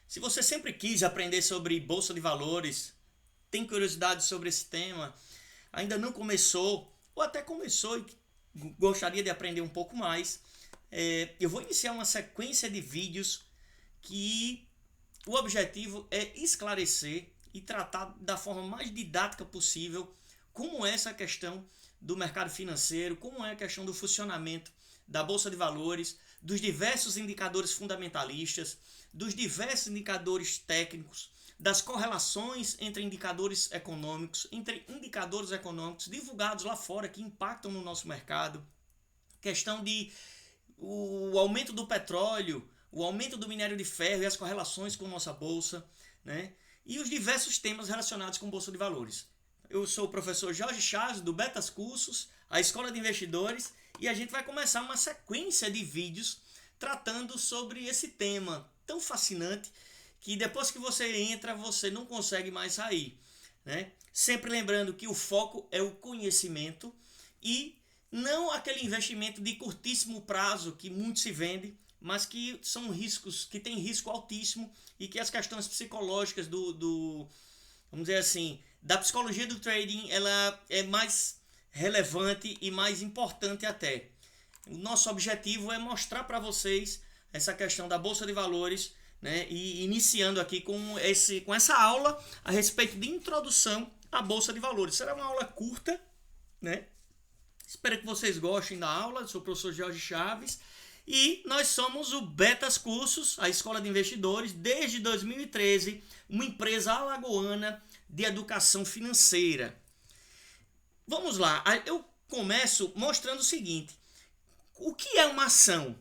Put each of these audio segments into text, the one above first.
Se você sempre quis aprender sobre bolsa de valores, tem curiosidade sobre esse tema, ainda não começou, ou até começou e gostaria de aprender um pouco mais, eu vou iniciar uma sequência de vídeos que o objetivo é esclarecer e tratar da forma mais didática possível como é essa questão do mercado financeiro, como é a questão do funcionamento da bolsa de valores, dos diversos indicadores fundamentalistas, dos diversos indicadores técnicos, das correlações entre indicadores econômicos divulgados lá fora que impactam no nosso mercado, questão de o aumento do petróleo, o aumento do minério de ferro e as correlações com nossa bolsa, né? E os diversos temas relacionados com bolsa de valores. Eu sou o professor Jorge Chaves do Betas Cursos, a Escola de Investidores, e a gente vai começar uma sequência de vídeos tratando sobre esse tema tão fascinante que depois que você entra, você não consegue mais sair, né? Sempre lembrando que o foco é o conhecimento e não aquele investimento de curtíssimo prazo que muito se vende, mas que são riscos, que tem risco altíssimo e que as questões psicológicas vamos dizer assim, da psicologia do trading, ela é mais relevante e mais importante até. O nosso objetivo é mostrar para vocês essa questão da bolsa de valores, né? E iniciando aqui com essa aula a respeito de introdução à bolsa de valores. Será uma aula curta, né? Espero que vocês gostem da aula. Eu sou o professor Jorge Chaves e nós somos o Betas Cursos, a Escola de Investidores, desde 2013, uma empresa alagoana de educação financeira. Vamos lá, eu começo mostrando o seguinte: o que é uma ação?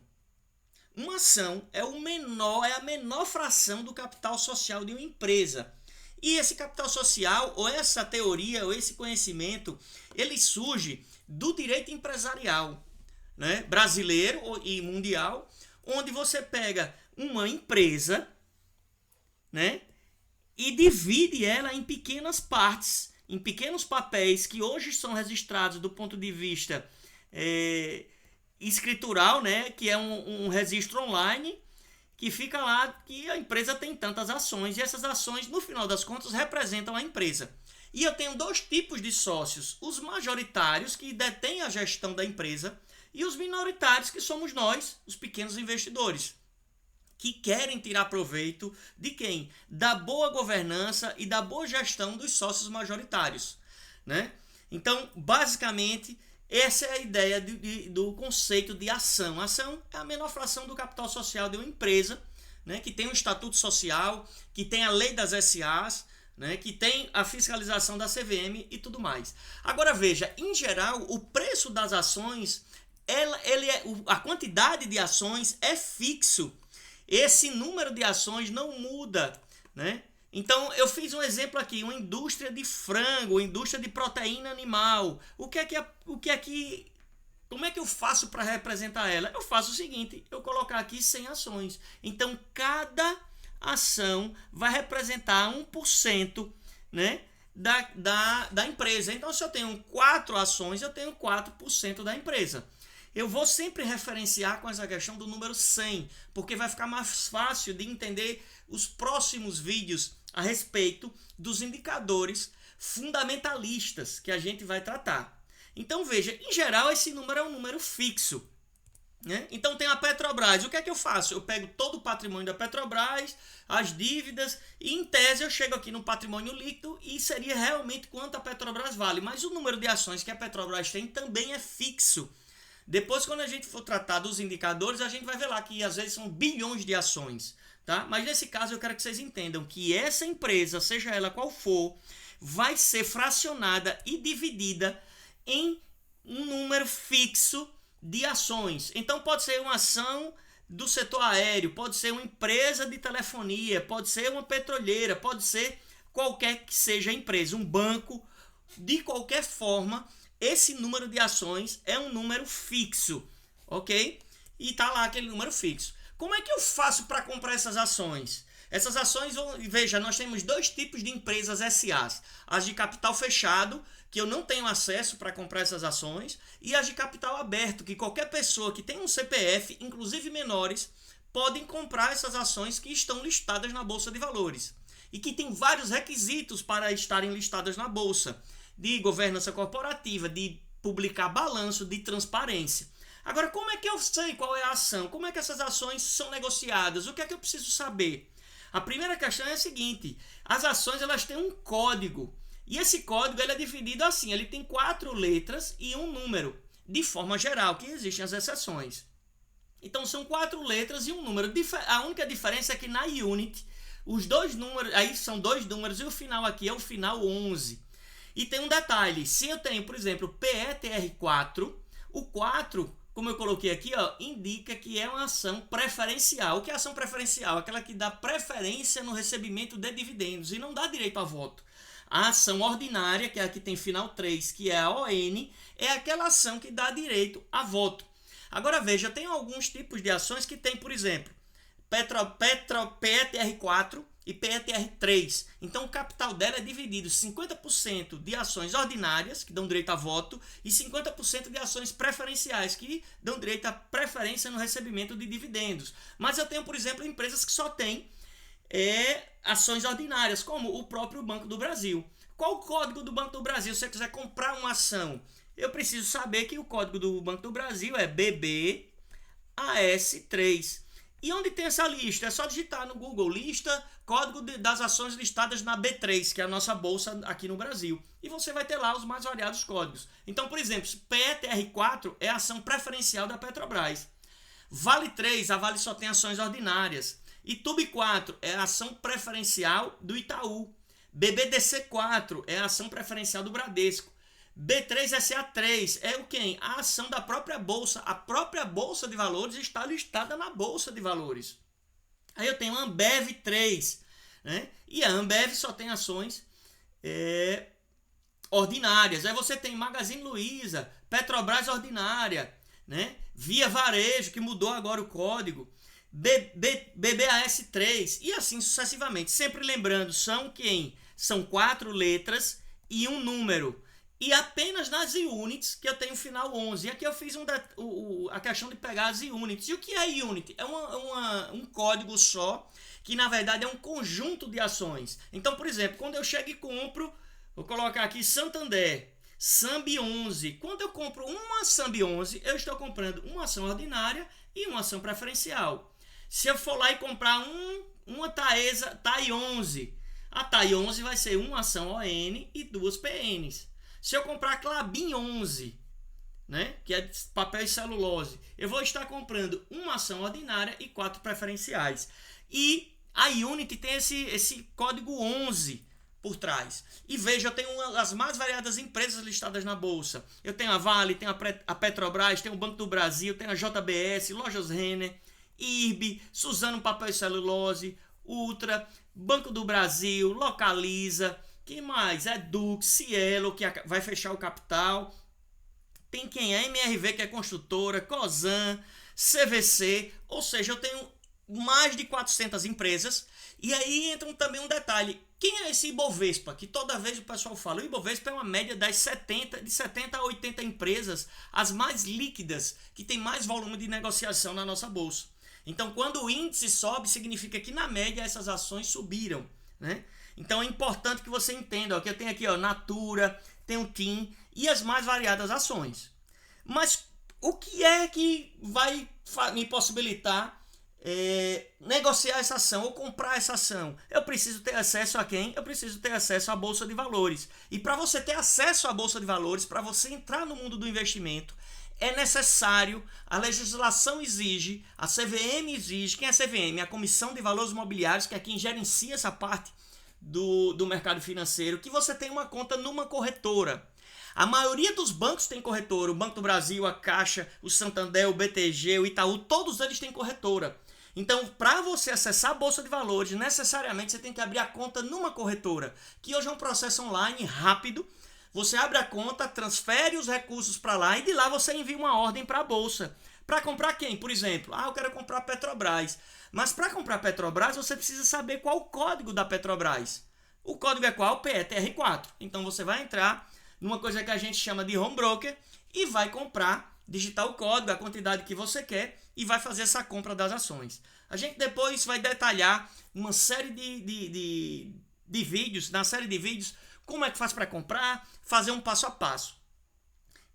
Uma ação é a menor fração do capital social de uma empresa. E esse capital social, ou essa teoria, ou esse conhecimento, ele surge do direito empresarial, né, brasileiro e mundial, onde você pega uma empresa, né, e divide ela em pequenas partes, em pequenos papéis que hoje são registrados do ponto de vista escritural, né, que é um registro online, que fica lá que a empresa tem tantas ações, e essas ações, no final das contas, representam a empresa. E eu tenho dois tipos de sócios: os majoritários, que detêm a gestão da empresa, e os minoritários, que somos nós, os pequenos investidores, que querem tirar proveito de quem? Da boa governança e da boa gestão dos sócios majoritários, né? Então, basicamente, essa é a ideia do conceito de ação. A ação é a menor fração do capital social de uma empresa, né, que tem um estatuto social, que tem a lei das SAs, né, que tem a fiscalização da CVM e tudo mais. Agora veja, em geral, o preço das ações, a quantidade de ações é fixo. Esse número de ações não muda, né? Então, eu fiz um exemplo aqui, uma indústria de frango, uma indústria de proteína animal. Como é que eu faço para representar ela? Eu faço o seguinte: eu colocar aqui 100 ações. Então, cada ação vai representar 1%, né, da empresa. Então, se eu tenho 4 ações, eu tenho 4% da empresa. Eu vou sempre referenciar com essa questão do número 100, porque vai ficar mais fácil de entender os próximos vídeos a respeito dos indicadores fundamentalistas que a gente vai tratar. Então veja, em geral esse número é um número fixo, né? Então tem a Petrobras. O que é que eu faço? Eu pego todo o patrimônio da Petrobras, as dívidas, e em tese eu chego aqui no patrimônio líquido e seria realmente quanto a Petrobras vale. Mas o número de ações que a Petrobras tem também é fixo. Depois, quando a gente for tratar dos indicadores, a gente vai ver lá que às vezes são bilhões de ações, tá? Mas nesse caso eu quero que vocês entendam que essa empresa, seja ela qual for, vai ser fracionada e dividida em um número fixo de ações. Então pode ser uma ação do setor aéreo, pode ser uma empresa de telefonia, pode ser uma petroleira, pode ser qualquer que seja a empresa, um banco. De qualquer forma, esse número de ações é um número fixo, ok? E tá lá aquele número fixo. Como é que eu faço para comprar essas ações? Essas ações, veja, nós temos dois tipos de empresas SAs. As de capital fechado, que eu não tenho acesso para comprar essas ações, e as de capital aberto, que qualquer pessoa que tem um CPF, inclusive menores, podem comprar essas ações que estão listadas na Bolsa de Valores e que tem vários requisitos para estarem listadas na Bolsa, de governança corporativa, de publicar balanço, de transparência. Agora, como é que eu sei qual é a ação? Como é que essas ações são negociadas? O que é que eu preciso saber? A primeira questão é a seguinte: as ações elas têm um código. E esse código ele é dividido assim, ele tem 4 letras e um número, de forma geral, que existem as exceções. Então são 4 letras e um número. A única diferença é que na unit, os 2 números, aí são 2 números e o final aqui é o final 11. E tem um detalhe, se eu tenho, por exemplo, PETR4, o 4, como eu coloquei aqui, ó, indica que é uma ação preferencial. O que é ação preferencial? Aquela que dá preferência no recebimento de dividendos e não dá direito a voto. A ação ordinária, que é a que tem final 3, que é a ON, é aquela ação que dá direito a voto. Agora veja, tem alguns tipos de ações que tem, por exemplo, PETR4 e PETR3. Então o capital dela é dividido 50% de ações ordinárias, que dão direito a voto, e 50% de ações preferenciais, que dão direito a preferência no recebimento de dividendos. Mas eu tenho, por exemplo, empresas que só têm ações ordinárias, como o próprio Banco do Brasil. Qual o código do Banco do Brasil? Se eu quiser comprar uma ação, eu preciso saber que o código do Banco do Brasil é BBAS3. E onde tem essa lista? É só digitar no Google, lista, código das ações listadas na B3, que é a nossa bolsa aqui no Brasil. E você vai ter lá os mais variados códigos. Então, por exemplo, PETR4 é a ação preferencial da Petrobras. Vale 3, a Vale só tem ações ordinárias. E TUB4 é a ação preferencial do Itaú. BBDC4 é a ação preferencial do Bradesco. B3SA3 é o quem? A ação da própria bolsa. A própria bolsa de valores está listada na bolsa de valores. Aí eu tenho a Ambev 3, né? E a Ambev só tem ações ordinárias. Aí você tem Magazine Luiza, Petrobras ordinária, né? Via Varejo, que mudou agora o código, BBAS3 e assim sucessivamente. Sempre lembrando, são quem? São 4 letras e um número. E apenas nas units que eu tenho o final 11. E aqui eu fiz a questão de pegar as units. E o que é unit? É um código só, que na verdade é um conjunto de ações. Então, por exemplo, quando eu chego e compro, vou colocar aqui Santander, SAMB 11. Quando eu compro uma SAMB 11, eu estou comprando uma ação ordinária e uma ação preferencial. Se eu for lá e comprar uma Taesa, TAI 11, a TAI 11 vai ser uma ação ON e 2 PNs. Se eu comprar Klabin 11, né, que é de papel e celulose, eu vou estar comprando uma ação ordinária e 4 preferenciais. E a Unity tem esse código 11 por trás. E veja, eu tenho as mais variadas empresas listadas na bolsa. Eu tenho a Vale, tenho a Petrobras, tenho o Banco do Brasil, tenho a JBS, Lojas Renner, IRB, Suzano Papel e Celulose, Ultra, Banco do Brasil, Localiza, que mais? Dux, Cielo, que vai fechar o capital. Tem quem? A MRV, que é construtora, Cosan, CVC, ou seja, eu tenho mais de 400 empresas. E aí entra também um detalhe. Quem é esse Ibovespa? Que toda vez o pessoal fala. O Ibovespa é uma média de 70 a 80 empresas, as mais líquidas, que tem mais volume de negociação na nossa bolsa. Então, quando o índice sobe, significa que na média essas ações subiram, né? Então é importante que você entenda, ó, que eu tenho aqui, ó, Natura, tem o TIM e as mais variadas ações. Mas o que é que vai me possibilitar negociar essa ação ou comprar essa ação? Eu preciso ter acesso a quem? Eu preciso ter acesso à Bolsa de Valores. E para você ter acesso à Bolsa de Valores, para você entrar no mundo do investimento, é necessário, a legislação exige, a CVM exige. Quem é a CVM? A Comissão de Valores Mobiliários, que é quem gerencia essa parte do mercado financeiro, que você tem uma conta numa corretora. A maioria dos bancos tem corretora. O Banco do Brasil, a Caixa, o Santander, o BTG, o Itaú, todos eles têm corretora. Então, para você acessar a Bolsa de Valores, necessariamente você tem que abrir a conta numa corretora, que hoje é um processo online rápido. Você abre a conta, transfere os recursos para lá e de lá você envia uma ordem para a Bolsa. Para comprar quem? Por exemplo, eu quero comprar Petrobras. Mas para comprar Petrobras, você precisa saber qual o código da Petrobras. O código é qual? PETR4. Então você vai entrar numa coisa que a gente chama de home broker e vai comprar, digitar o código, a quantidade que você quer e vai fazer essa compra das ações. A gente depois vai detalhar uma série de vídeos, na série de vídeos, como é que faz para comprar, fazer um passo a passo.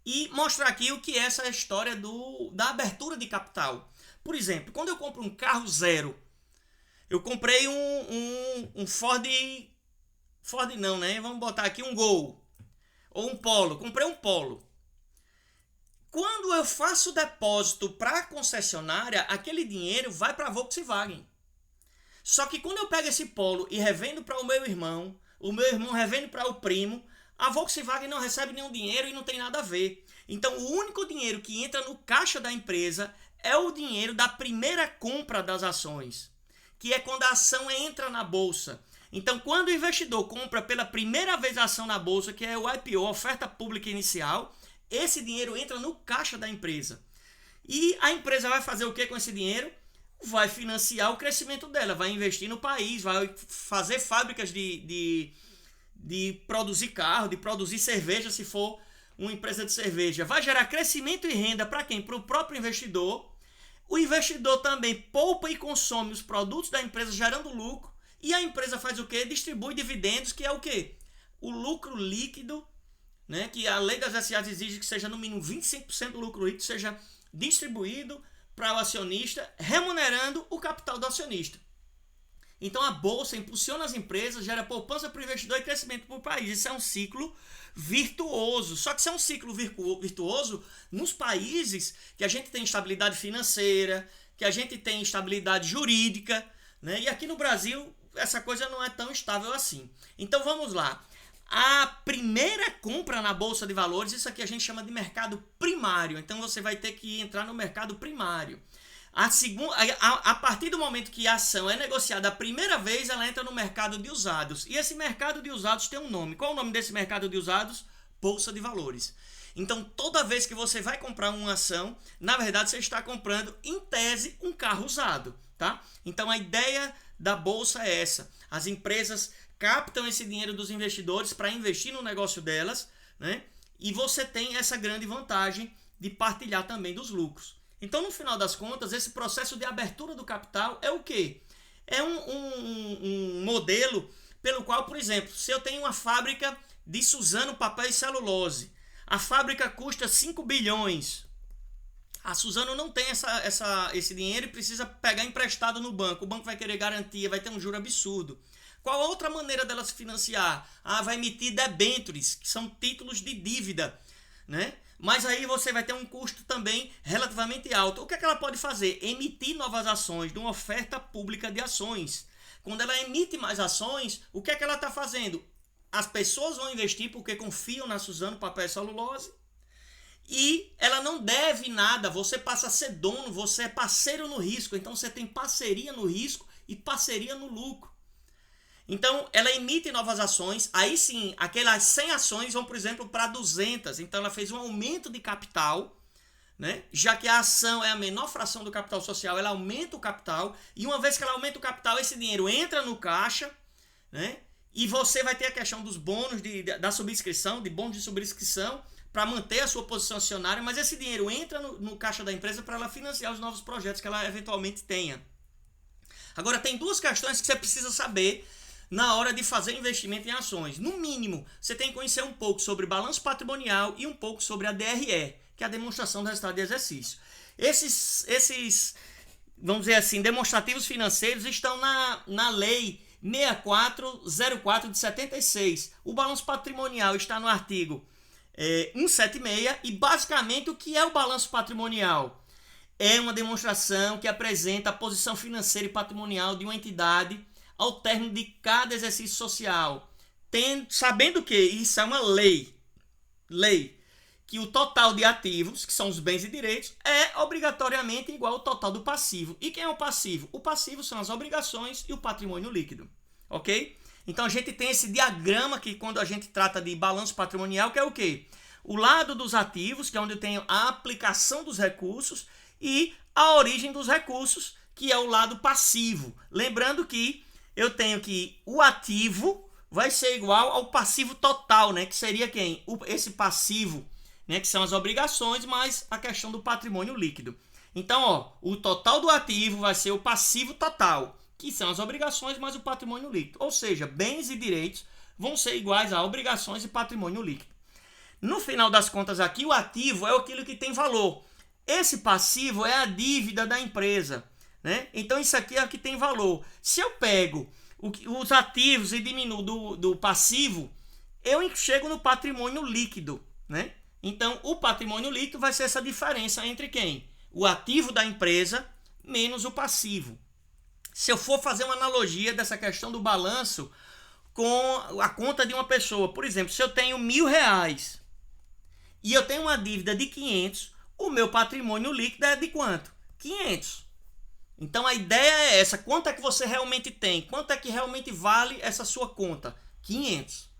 E mostrar aqui o que é essa história da abertura de capital. Por exemplo, quando eu compro um carro zero, eu comprei um Ford não, né? Vamos botar aqui um Gol ou um Polo. Comprei um Polo. Quando eu faço o depósito para a concessionária, aquele dinheiro vai para a Volkswagen. Só que quando eu pego esse Polo e revendo para o meu irmão revende para o primo, a Volkswagen não recebe nenhum dinheiro e não tem nada a ver. Então o único dinheiro que entra no caixa da empresa é o dinheiro da primeira compra das ações, que é quando a ação entra na bolsa. Então quando o investidor compra pela primeira vez a ação na bolsa, que é o IPO, oferta pública inicial, esse dinheiro entra no caixa da empresa. E a empresa vai fazer o que com esse dinheiro? Vai financiar o crescimento dela, vai investir no país, vai fazer fábricas de produzir carro, de produzir cerveja, se for uma empresa de cerveja. Vai gerar crescimento e renda para quem? Para o próprio investidor. O investidor também poupa e consome os produtos da empresa, gerando lucro. E a empresa faz o quê? Distribui dividendos, que é o quê? O lucro líquido, né? Que a lei das SAs exige que seja no mínimo 25% do lucro líquido seja distribuído para o acionista, remunerando o capital do acionista. Então a bolsa impulsiona as empresas, gera poupança para o investidor e crescimento para o país. Isso é um ciclo virtuoso. Só que isso é um ciclo virtuoso nos países que a gente tem estabilidade financeira, que a gente tem estabilidade jurídica, né? E aqui no Brasil essa coisa não é tão estável assim. Então vamos lá. A primeira compra na Bolsa de Valores, isso aqui a gente chama de mercado primário. Então você vai ter que entrar no mercado primário. A partir do momento que a ação é negociada a primeira vez, ela entra no mercado de usados. E esse mercado de usados tem um nome. Qual é o nome desse mercado de usados? Bolsa de Valores. Então toda vez que você vai comprar uma ação, na verdade você está comprando, em tese, um carro usado, tá? Então a ideia da bolsa é essa. As empresas captam esse dinheiro dos investidores para investir no negócio delas, né? E você tem essa grande vantagem de partilhar também dos lucros. Então, no final das contas, esse processo de abertura do capital é o quê? É um modelo pelo qual, por exemplo, se eu tenho uma fábrica de Suzano Papel e Celulose, a fábrica custa 5 bilhões. A Suzano não tem esse dinheiro e precisa pegar emprestado no banco. O banco vai querer garantia, vai ter um juro absurdo. Qual a outra maneira dela se financiar? Vai emitir debêntures, que são títulos de dívida, né? Mas aí você vai ter um custo também relativamente alto. O que é que ela pode fazer? Emitir novas ações de uma oferta pública de ações. Quando ela emite mais ações, o que é que ela está fazendo? As pessoas vão investir porque confiam na Suzano Papel e Celulose. E ela não deve nada, você passa a ser dono, você é parceiro no risco. Então você tem parceria no risco e parceria no lucro. Então, ela emite novas ações, aí sim, aquelas 100 ações vão, por exemplo, para 200. Então, ela fez um aumento de capital, né? Já que a ação é a menor fração do capital social, ela aumenta o capital. E uma vez que ela aumenta o capital, esse dinheiro entra no caixa, né? E você vai ter a questão dos bônus da subscrição, de bônus de subscrição, para manter a sua posição acionária. Mas esse dinheiro entra no caixa da empresa para ela financiar os novos projetos que ela eventualmente tenha. Agora, tem duas questões que você precisa saber na hora de fazer investimento em ações. No mínimo, você tem que conhecer um pouco sobre balanço patrimonial e um pouco sobre a DRE, que é a demonstração do resultado de exercício. Esses, vamos dizer assim, demonstrativos financeiros estão na lei 6404 de 76. O balanço patrimonial está no artigo 176 e basicamente o que é o balanço patrimonial? É uma demonstração que apresenta a posição financeira e patrimonial de uma entidade ao término de cada exercício social, sabendo que isso é uma lei, que o total de ativos, que são os bens e direitos, é obrigatoriamente igual ao total do passivo. E quem é o passivo? O passivo são as obrigações e o patrimônio líquido, ok? Então a gente tem esse diagrama que quando a gente trata de balanço patrimonial, que é o quê? O lado dos ativos, que é onde eu tenho a aplicação dos recursos, e a origem dos recursos, que é o lado passivo. Lembrando que eu tenho que o ativo vai ser igual ao passivo total, né? Que seria quem? Esse passivo, né? Que são as obrigações, mais a questão do patrimônio líquido. Então, ó, o total do ativo vai ser o passivo total, que são as obrigações mais o patrimônio líquido. Ou seja, bens e direitos vão ser iguais a obrigações e patrimônio líquido. No final das contas aqui, o ativo é aquilo que tem valor. Esse passivo é a dívida da empresa, né? Então isso aqui é o que tem valor. Se eu pego os ativos e diminuo do passivo, eu chego no patrimônio líquido, né? Então o patrimônio líquido vai ser essa diferença entre quem? O ativo da empresa menos o passivo. Se eu for fazer uma analogia dessa questão do balanço com a conta de uma pessoa, por exemplo, se eu tenho R$1.000 e eu tenho uma dívida de 500, o meu patrimônio líquido é de quanto? 500. Então a ideia é essa, quanto é que você realmente tem? Quanto é que realmente vale essa sua conta? 500.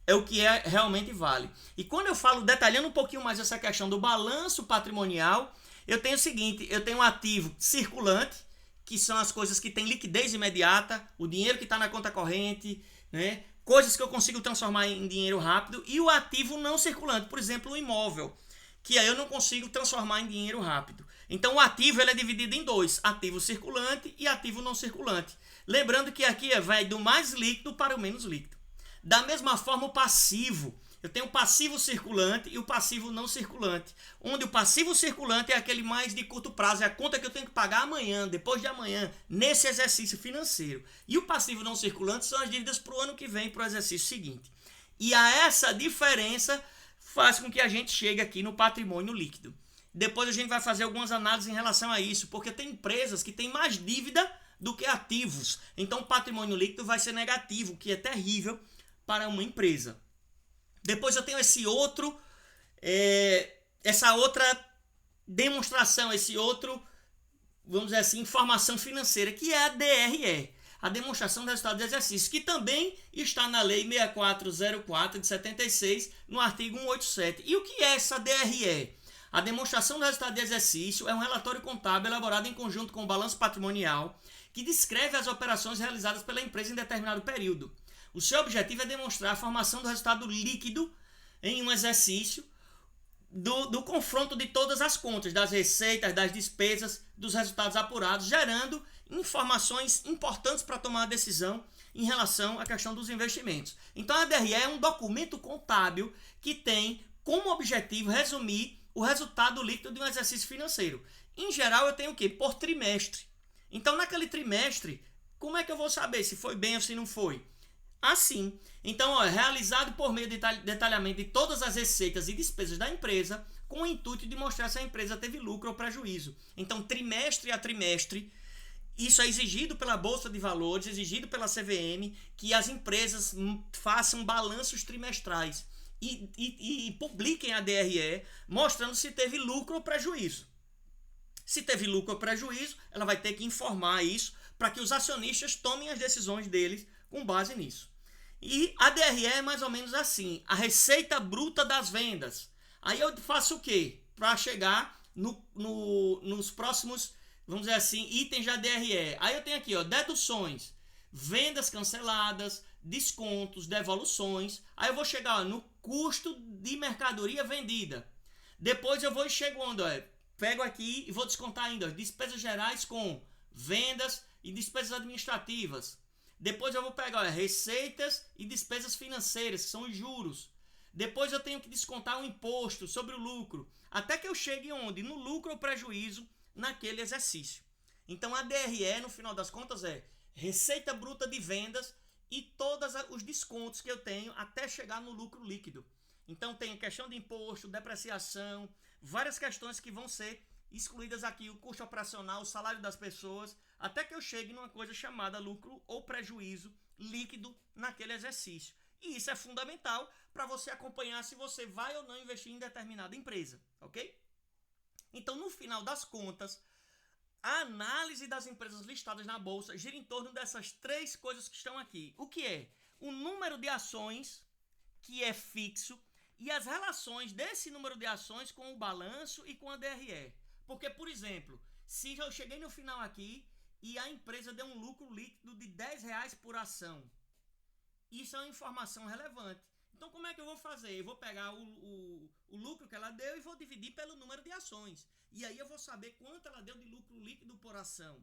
É o que realmente vale. E quando eu falo, detalhando um pouquinho mais essa questão do balanço patrimonial, eu tenho o seguinte, eu tenho um ativo circulante, que são as coisas que têm liquidez imediata, o dinheiro que está na conta corrente, né? Coisas que eu consigo transformar em dinheiro rápido, e o ativo não circulante, por exemplo, o imóvel, que aí eu não consigo transformar em dinheiro rápido. Então o ativo ele é dividido em dois, ativo circulante e ativo não circulante. Lembrando que aqui vai do mais líquido para o menos líquido. Da mesma forma o passivo, eu tenho o passivo circulante e o passivo não circulante, onde o passivo circulante é aquele mais de curto prazo, é a conta que eu tenho que pagar amanhã, depois de amanhã, nesse exercício financeiro. E o passivo não circulante são as dívidas para o ano que vem, para o exercício seguinte. E a essa diferença faz com que a gente chegue aqui no patrimônio líquido. Depois a gente vai fazer algumas análises em relação a isso, porque tem empresas que têm mais dívida do que ativos. Então o patrimônio líquido vai ser negativo, o que é terrível para uma empresa. Depois eu tenho essa outra demonstração, esse outro, vamos dizer assim, informação financeira, que é a DRE, a demonstração do resultado de exercício, que também está na Lei 6404 de 76, no artigo 187. E o que é essa DRE? A demonstração do resultado de exercício é um relatório contábil elaborado em conjunto com o balanço patrimonial, que descreve as operações realizadas pela empresa em determinado período. O seu objetivo é demonstrar a formação do resultado líquido em um exercício do confronto de todas as contas, das receitas, das despesas, dos resultados apurados, gerando informações importantes para tomar a decisão em relação à questão dos investimentos. Então a DRE é um documento contábil que tem como objetivo resumir o resultado líquido de um exercício financeiro. Em geral eu tenho o quê? Por trimestre. Então naquele trimestre, como é que eu vou saber se foi bem ou se não foi? Assim, então realizado por meio de detalhamento de todas as receitas e despesas da empresa, com o intuito de mostrar se a empresa teve lucro ou prejuízo. Então, trimestre a trimestre, isso é exigido pela Bolsa de Valores, exigido pela CVM, que as empresas façam balanços trimestrais e publiquem a DRE, mostrando se teve lucro ou prejuízo. Se teve lucro ou prejuízo, ela vai ter que informar isso para que os acionistas tomem as decisões deles com base nisso. E a DRE é mais ou menos assim, a receita bruta das vendas. Aí eu faço o quê? Para chegar nos próximos, vamos dizer assim, itens da DRE. Aí eu tenho aqui, deduções, vendas canceladas, descontos, devoluções. Aí eu vou chegar no custo de mercadoria vendida. Depois eu vou e chego onde? Pego aqui e vou descontar ainda despesas gerais com vendas e despesas administrativas. Depois eu vou pegar receitas e despesas financeiras, que são os juros. Depois eu tenho que descontar um imposto sobre o lucro, até que eu chegue onde? No lucro ou prejuízo naquele exercício. Então a DRE, no final das contas, é receita bruta de vendas e todos os descontos que eu tenho até chegar no lucro líquido. Então tem questão de imposto, depreciação, várias questões que vão ser excluídas aqui, o custo operacional, o salário das pessoas, até que eu chegue numa coisa chamada lucro ou prejuízo líquido naquele exercício. E isso é fundamental para você acompanhar se você vai ou não investir em determinada empresa, ok? Então, no final das contas, a análise das empresas listadas na bolsa gira em torno dessas três coisas que estão aqui. O que é? O número de ações, que é fixo, e as relações desse número de ações com o balanço e com a DRE. Porque, por exemplo, se eu cheguei no final aqui e a empresa deu um lucro líquido de R$10 por ação, isso é uma informação relevante. Então, como é que eu vou fazer? Eu vou pegar o lucro que ela deu e vou dividir pelo número de ações. E aí eu vou saber quanto ela deu de lucro líquido por ação.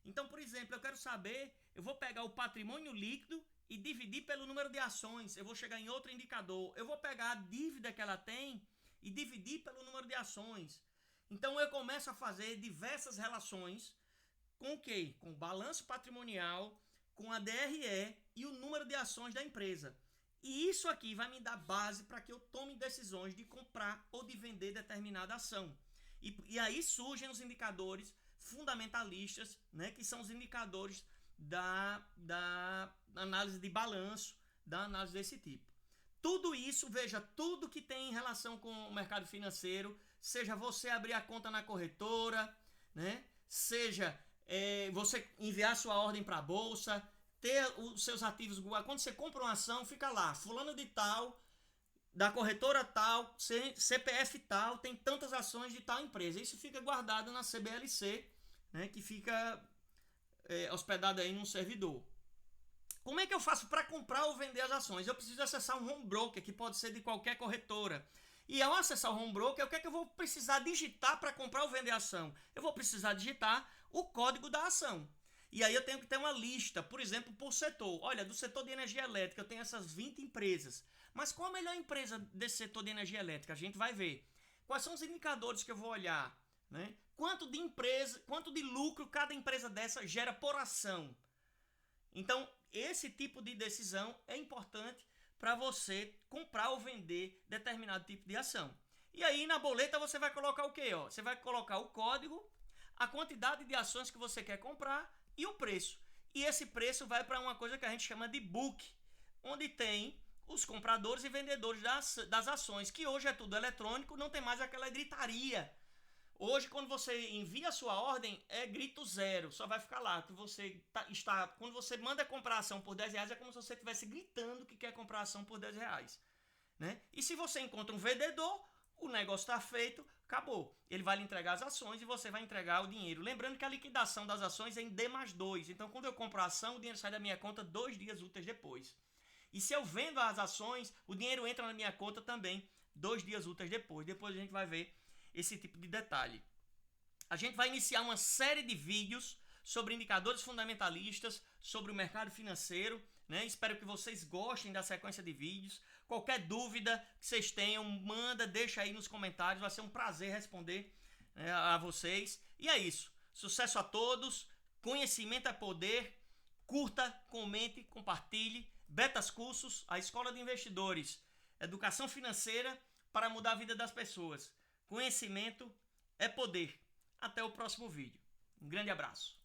Então, por exemplo, eu quero saber, eu vou pegar o patrimônio líquido e dividir pelo número de ações. Eu vou chegar em outro indicador. Eu vou pegar a dívida que ela tem e dividir pelo número de ações. Então, eu começo a fazer diversas relações com o quê? Com o balanço patrimonial, com a DRE e o número de ações da empresa. E isso aqui vai me dar base para que eu tome decisões de comprar ou de vender determinada ação. E aí surgem os indicadores fundamentalistas, né, que são os indicadores da análise de balanço, da análise desse tipo. Tudo isso, veja, tudo que tem em relação com o mercado financeiro, seja você abrir a conta na corretora, né, seja você enviar sua ordem para a bolsa, ter os seus ativos, quando você compra uma ação, fica lá, fulano de tal, da corretora tal, CPF tal, tem tantas ações de tal empresa. Isso fica guardado na CBLC, né, que fica hospedado aí num servidor. Como é que eu faço para comprar ou vender as ações? Eu preciso acessar um home broker, que pode ser de qualquer corretora. E ao acessar o home broker, o que é que eu vou precisar digitar para comprar ou vender a ação? Eu vou precisar digitar o código da ação. E aí eu tenho que ter uma lista, por exemplo, por setor. Olha, do setor de energia elétrica eu tenho essas 20 empresas. Mas qual a melhor empresa desse setor de energia elétrica? A gente vai ver. Quais são os indicadores que eu vou olhar? Né? Quanto de lucro cada empresa dessa gera por ação? Então, esse tipo de decisão é importante para você comprar ou vender determinado tipo de ação. E aí na boleta você vai colocar o quê? Você vai colocar o código, a quantidade de ações que você quer comprar e o preço. E esse preço vai para uma coisa que a gente chama de book, onde tem os compradores e vendedores das ações, que hoje é tudo eletrônico, não tem mais aquela gritaria. Hoje, quando você envia a sua ordem, é grito zero. Só vai ficar lá que você está. Quando você manda comprar a ação por R$10, é como se você estivesse gritando que quer comprar a ação por R$10. Né? E se você encontra um vendedor, o negócio está feito, acabou. Ele vai lhe entregar as ações e você vai entregar o dinheiro. Lembrando que a liquidação das ações é em D+2. Então, quando eu compro a ação, o dinheiro sai da minha conta 2 dias úteis depois. E se eu vendo as ações, o dinheiro entra na minha conta também 2 dias úteis depois. Depois a gente vai ver esse tipo de detalhe. A gente vai iniciar uma série de vídeos sobre indicadores fundamentalistas, sobre o mercado financeiro, né? Espero que vocês gostem da sequência de vídeos. Qualquer dúvida que vocês tenham, deixa aí nos comentários, vai ser um prazer responder, né, a vocês. E é isso. Sucesso a todos, conhecimento é poder, curta, comente, compartilhe. Betas Cursos, a Escola de Investidores, educação financeira para mudar a vida das pessoas. Conhecimento é poder. Até o próximo vídeo. Um grande abraço.